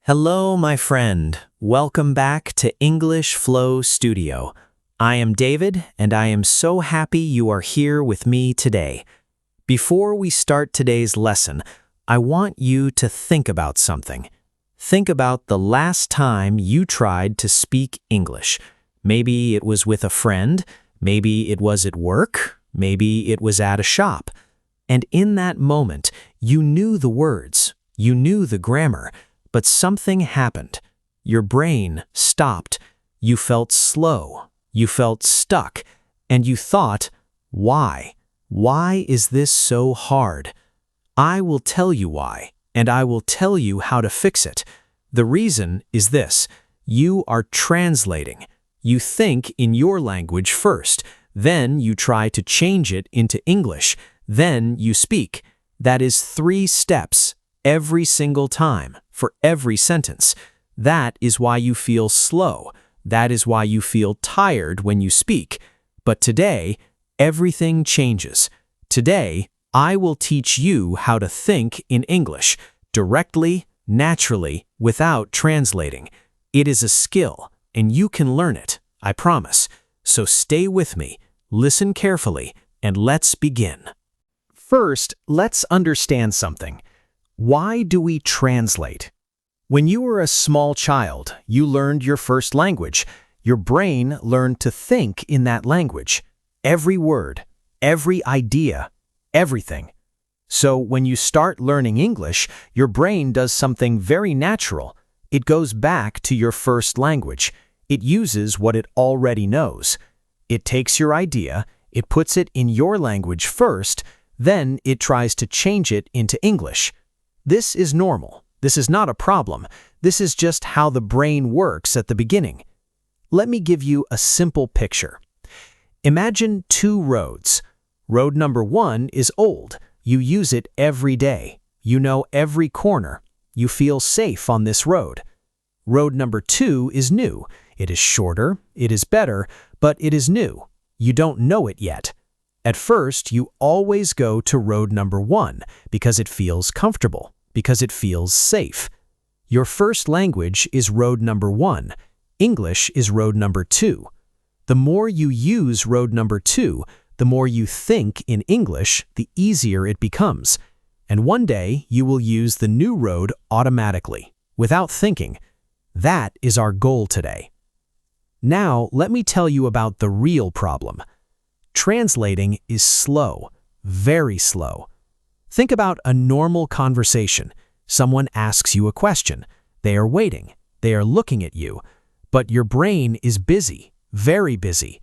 Hello, my friend. Welcome back to English Flow Studio. I am David, and I am so happy you are here with me today. Before we start today's lesson, I want you to think about something. Think about the last time you tried to speak English. Maybe it was with a friend, maybe it was at work, maybe it was at a shop. And in that moment, you knew the words, you knew the grammar, but something happened. Your brain stopped. You felt slow. You felt stuck. And you thought, why? Why is this so hard? I will tell you why, and I will tell you how to fix it. The reason is this: you are translating. You think in your language first, then you try to change it into English, then you speak. That is 3 steps every single time, for every sentence. That is why you feel slow. That is why you feel tired when you speak. But today, everything changes. Today, I will teach you how to think in English, directly, naturally, without translating. It is a skill, and you can learn it, I promise. So stay with me, listen carefully, and let's begin. First, let's understand something. Why do we translate? When you were a small child, you learned your first language. Your brain learned to think in that language. Every word, every idea, everything. So when you start learning English, your brain does something very natural. It goes back to your first language. It uses what it already knows. It takes your idea, it puts it in your language first, then it tries to change it into English. This is normal. This is not a problem. This is just how the brain works at the beginning. Let me give you a simple picture. Imagine 2 roads. Road number 1 is old. You use it every day. You know every corner. You feel safe on this road. Road number 2 is new. It is shorter, it is better, but it is new. You don't know it yet. At first, you always go to road number 1 because it feels comfortable, because it feels safe. Your first language is road number 1. English is road number 2. The more you use road number 2, the more you think in English, the easier it becomes. And one day, you will use the new road automatically, without thinking. That is our goal today. Now, let me tell you about the real problem. Translating is slow, very slow. Think about a normal conversation. Someone asks you a question. They are waiting. They are looking at you. But your brain is busy, very busy.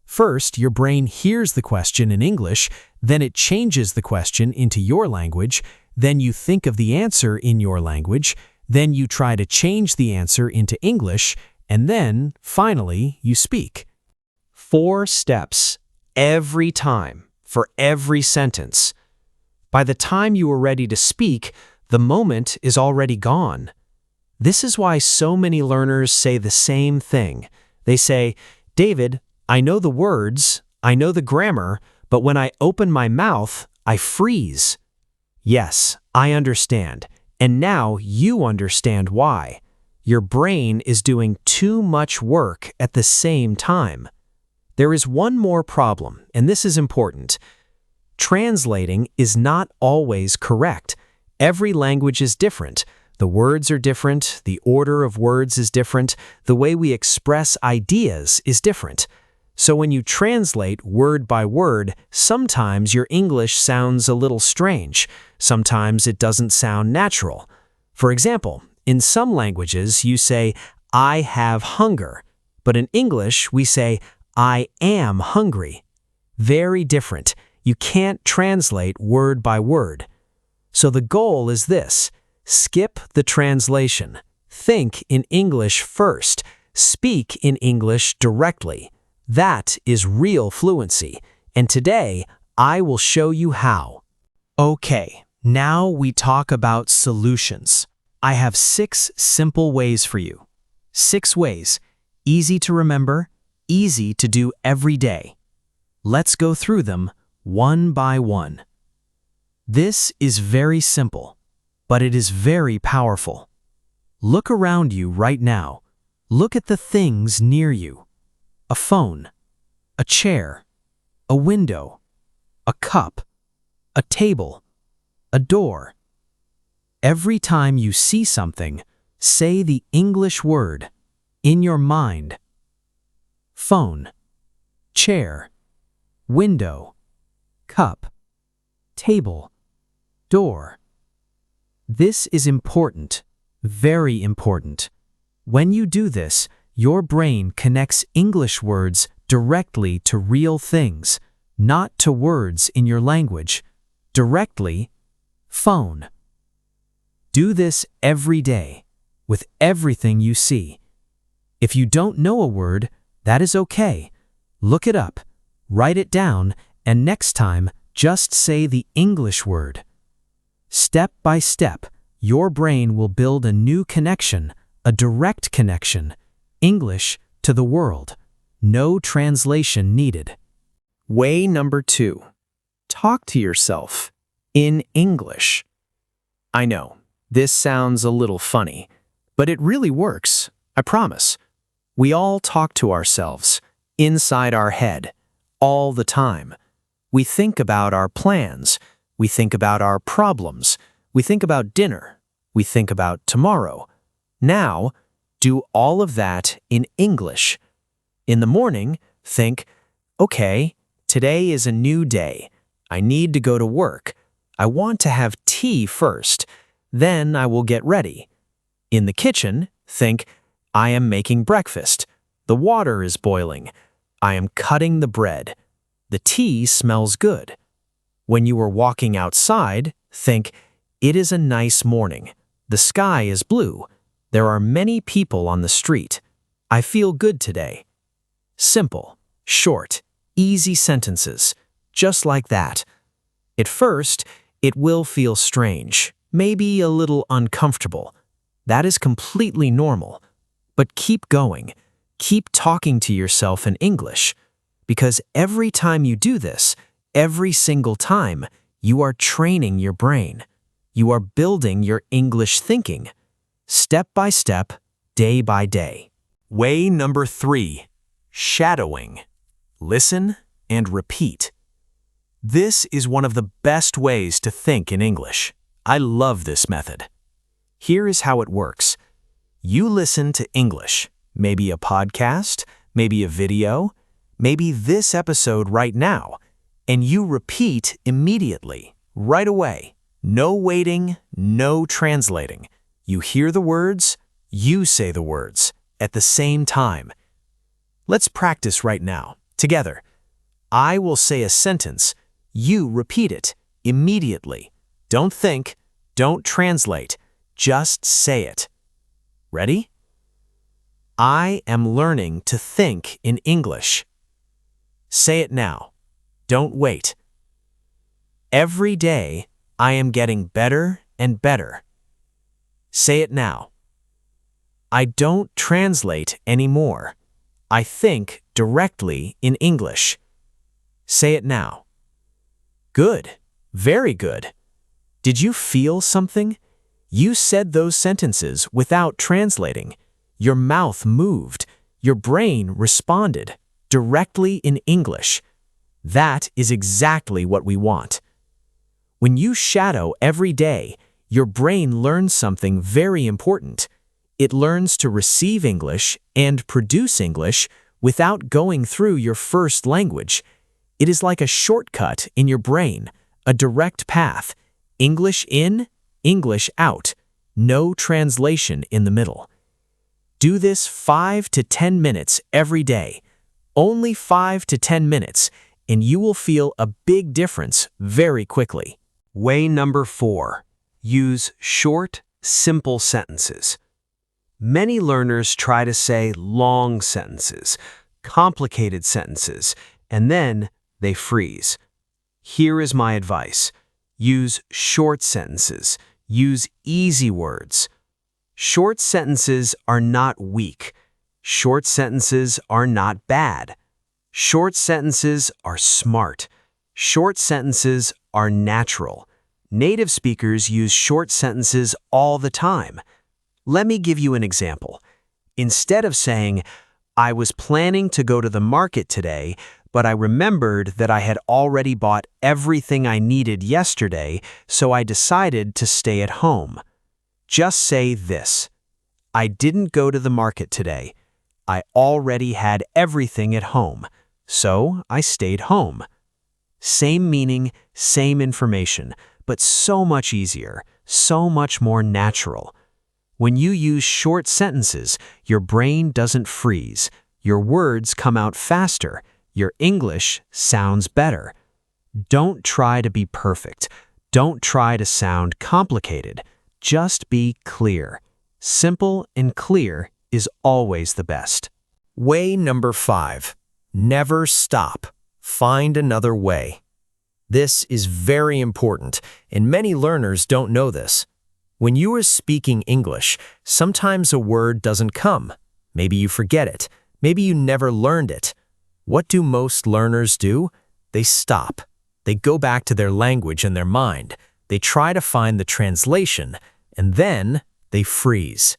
First, your brain hears the question in English, then it changes the question into your language, then you think of the answer in your language, then you try to change the answer into English, and then, finally, you speak. 4 steps. Every time, for every sentence. By the time you are ready to speak, the moment is already gone. This is why so many learners say the same thing. They say, David, I know the words, I know the grammar, but when I open my mouth, I freeze. Yes, I understand, and now you understand why. Your brain is doing too much work at the same time. There is one more problem, and this is important. Translating is not always correct. Every language is different. The words are different, the order of words is different, the way we express ideas is different. So when you translate word by word, sometimes your English sounds a little strange. Sometimes it doesn't sound natural. For example, in some languages you say, I have hunger, but in English we say, I am hungry. Very different. You can't translate word by word. So the goal is this: skip the translation. Think in English first. Speak in English directly. That is real fluency. And today, I will show you how. Okay, now we talk about solutions. I have 6 simple ways for you. 6 ways. Easy to remember, easy to do every day. Let's go through them one by one. This is very simple, but it is very powerful. Look around you right now. Look at the things near you. A phone, a chair, a window, a cup, a table, a door. Every time you see something, say the English word in your mind. Phone, chair, window, cup, table, door. This is important, very important. When you do this, your brain connects English words directly to real things, not to words in your language. Directly, phone. Do this every day, with everything you see. If you don't know a word, that is okay. Look it up, write it down, and next time, just say the English word. Step by step, your brain will build a new connection, a direct connection, English to the world. No translation needed. Way number 2. Talk to yourself in English. I know, this sounds a little funny, but it really works, I promise. We all talk to ourselves, inside our head, all the time. We think about our plans, we think about our problems, we think about dinner, we think about tomorrow. Now, do all of that in English. In the morning, think, okay, today is a new day. I need to go to work. I want to have tea first. Then I will get ready. In the kitchen, think, I am making breakfast. The water is boiling. I am cutting the bread. The tea smells good. When you are walking outside, think, it is a nice morning. The sky is blue. There are many people on the street. I feel good today. Simple, short, easy sentences, just like that. At first, it will feel strange, maybe a little uncomfortable. That is completely normal. But keep going. Keep talking to yourself in English. Because every time you do this, every single time, you are training your brain. You are building your English thinking. Step by step, day by day. Way number 3. Shadowing. Listen and repeat. This is one of the best ways to think in English. I love this method. Here is how it works. You listen to English, maybe a podcast, maybe a video, maybe this episode right now, and you repeat immediately, right away. No waiting, no translating. You hear the words, you say the words, at the same time. Let's practice right now, together. I will say a sentence, you repeat it, immediately. Don't think, don't translate, just say it. Ready? I am learning to think in English. Say it now. Don't wait. Every day, I am getting better and better. Say it now. I don't translate anymore. I think directly in English. Say it now. Good. Very good. Did you feel something? You said those sentences without translating. Your mouth moved. Your brain responded directly in English. That is exactly what we want. When you shadow every day, your brain learns something very important. It learns to receive English and produce English without going through your first language. It is like a shortcut in your brain, a direct path. English in, English out. No translation in the middle. Do this 5 to 10 minutes every day. Only 5 to 10 minutes, and you will feel a big difference very quickly. Way number 4. Use short, simple sentences. Many learners try to say long sentences, complicated sentences, and then they freeze. Here is my advice. Use short sentences. Use easy words. Short sentences are not weak. Short sentences are not bad. Short sentences are smart. Short sentences are natural. Native speakers use short sentences all the time. Let me give you an example. Instead of saying, I was planning to go to the market today, but I remembered that I had already bought everything I needed yesterday, so I decided to stay at home. Just say this: I didn't go to the market today. I already had everything at home, so I stayed home. Same meaning, same information, but so much easier, so much more natural. When you use short sentences, your brain doesn't freeze. Your words come out faster. Your English sounds better. Don't try to be perfect. Don't try to sound complicated. Just be clear. Simple and clear is always the best. Way number 5. Never stop. Find another way. This is very important, and many learners don't know this. When you are speaking English, sometimes a word doesn't come. Maybe you forget it. Maybe you never learned it. What do most learners do? They stop. They go back to their language and their mind. They try to find the translation, and then they freeze.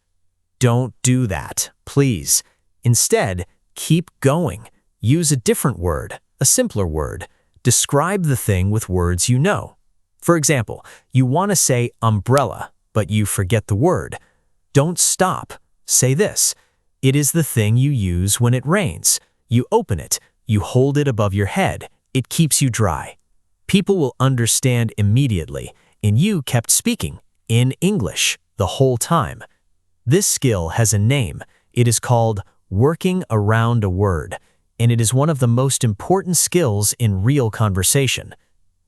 Don't do that, please. Instead, keep going. Use a different word, a simpler word. Describe the thing with words you know. For example, you want to say umbrella, but you forget the word. Don't stop. Say this: it is the thing you use when it rains. You open it, you hold it above your head. It keeps you dry. People will understand immediately, and you kept speaking in English the whole time. This skill has a name. It is called working around a word, and it is one of the most important skills in real conversation.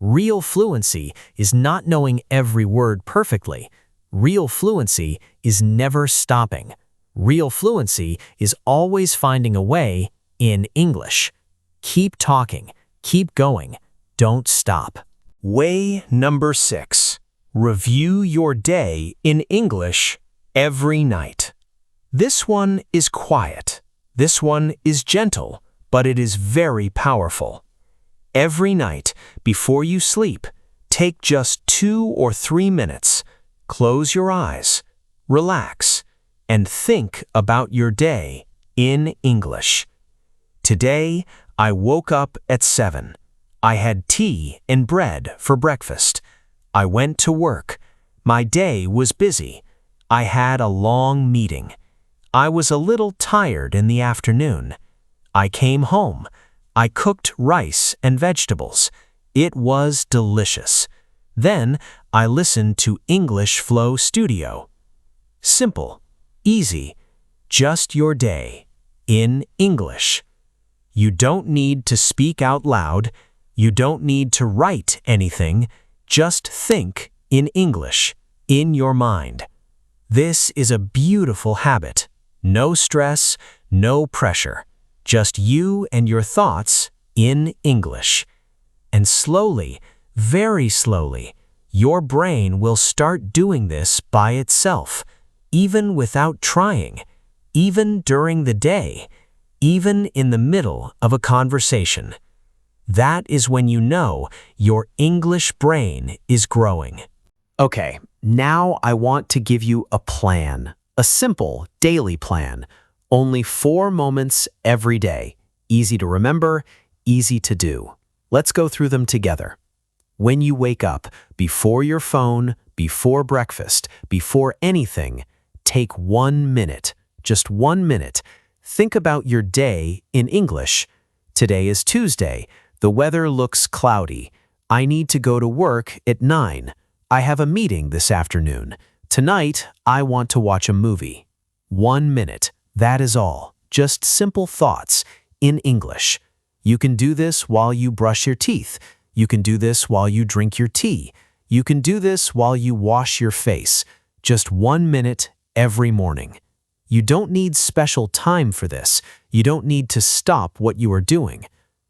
Real fluency is not knowing every word perfectly. Real fluency is never stopping. Real fluency is always finding a way in English. Keep talking. Keep going. Don't stop. Way number 6. Review your day in English every night. This one is quiet. This one is gentle, but it is very powerful. Every night, before you sleep, take just 2 or 3 minutes. Close your eyes, relax, and think about your day in English. Today, I woke up at 7. I had tea and bread for breakfast. I went to work. My day was busy. I had a long meeting. I was a little tired in the afternoon. I came home. I cooked rice and vegetables. It was delicious. Then I listened to English Flow Studio. Simple, easy, just your day in English. You don't need to speak out loud. You don't need to write anything. Just think in English, in your mind. This is a beautiful habit. No stress, no pressure. Just you and your thoughts in English. And slowly, very slowly, your brain will start doing this by itself, even without trying, even during the day, even in the middle of a conversation. That is when you know your English brain is growing. Okay, now I want to give you a plan, a simple daily plan. Only 4 moments every day. Easy to remember, easy to do. Let's go through them together. When you wake up, before your phone, before breakfast, before anything, take 1 minute, just 1 minute. Think about your day in English. Today is Tuesday. The weather looks cloudy. I need to go to work at 9. I have a meeting this afternoon. Tonight, I want to watch a movie. 1 minute. That is all. Just simple thoughts in English. You can do this while you brush your teeth. You can do this while you drink your tea. You can do this while you wash your face. Just 1 minute every morning. You don't need special time for this. You don't need to stop what you are doing.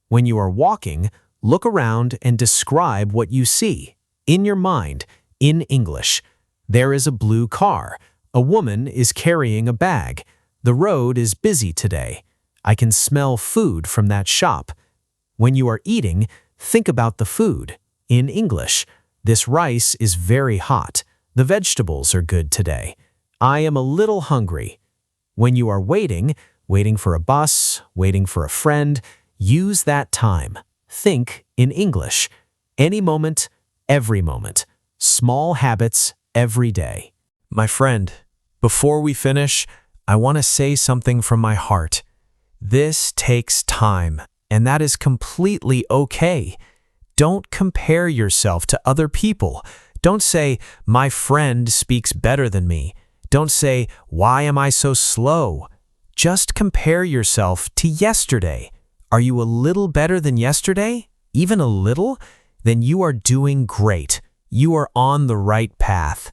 When you are walking, look around and describe what you see, in your mind, in English. There is a blue car. A woman is carrying a bag. The road is busy today. I can smell food from that shop. When you are eating, think about the food. In English, this rice is very hot. The vegetables are good today. I am a little hungry. When you are waiting for a bus, waiting for a friend, use that time. Think in English. Any moment, every moment. Small habits every day. My friend, before we finish, I want to say something from my heart. This takes time, and that is completely okay. Don't compare yourself to other people. Don't say, my friend speaks better than me. Don't say, why am I so slow? Just compare yourself to yesterday. Are you a little better than yesterday? Even a little? Then you are doing great. You are on the right path.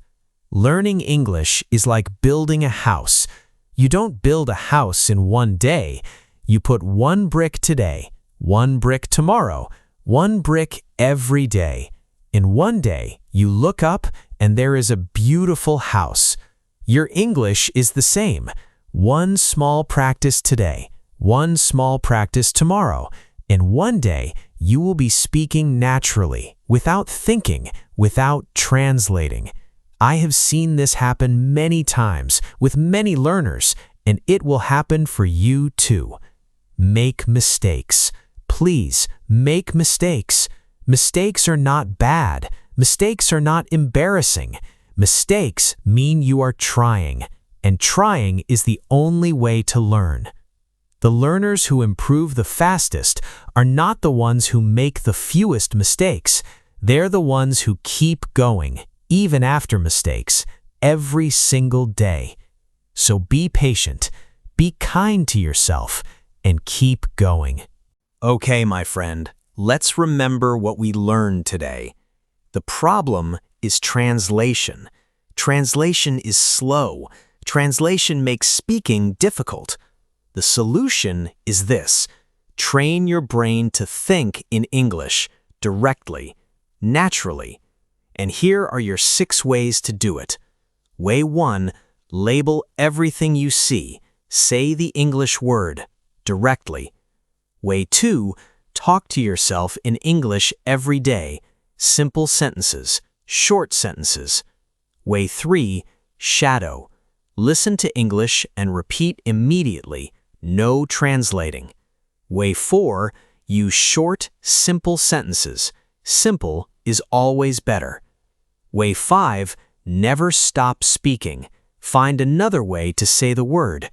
Learning English is like building a house. You don't build a house in one day. You put one brick today, one brick tomorrow, one brick every day. In one day, you look up and there is a beautiful house. Your English is the same. One small practice today, one small practice tomorrow. In one day, you will be speaking naturally, without thinking, without translating. I have seen this happen many times with many learners, and it will happen for you too. Make mistakes. Please, make mistakes. Mistakes are not bad. Mistakes are not embarrassing. Mistakes mean you are trying, and trying is the only way to learn. The learners who improve the fastest are not the ones who make the fewest mistakes. They're the ones who keep going, even after mistakes, every single day. So be patient, be kind to yourself, and keep going. Okay, my friend, let's remember what we learned today. The problem is translation. Translation is slow. Translation makes speaking difficult. The solution is this: train your brain to think in English, directly, naturally. And here are your 6 ways to do it. Way 1, label everything you see. Say the English word, directly. Way 2, talk to yourself in English every day. Simple sentences, short sentences. Way 3, shadow. Listen to English and repeat immediately. No translating. Way 4, use short, simple sentences. Simple is always better. Way 5, never stop speaking. Find another way to say the word.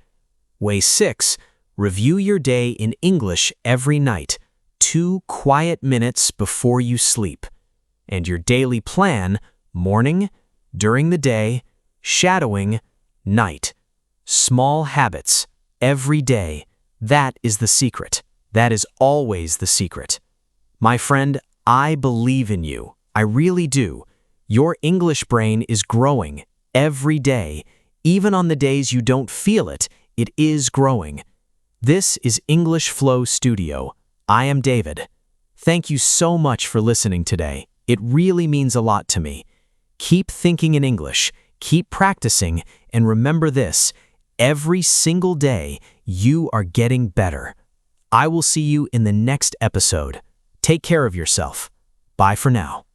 Way 6, review your day in English every night, 2 quiet minutes before you sleep. And your daily plan, morning, during the day, shadowing, night. Small habits, every day. That is the secret. That is always the secret. My friend, I believe in you. I really do. Your English brain is growing every day. Even on the days you don't feel it, it is growing. This is English Flow Studio. I am David. Thank you so much for listening today. It really means a lot to me. Keep thinking in English, keep practicing, and remember this: every single day, you are getting better. I will see you in the next episode. Take care of yourself. Bye for now.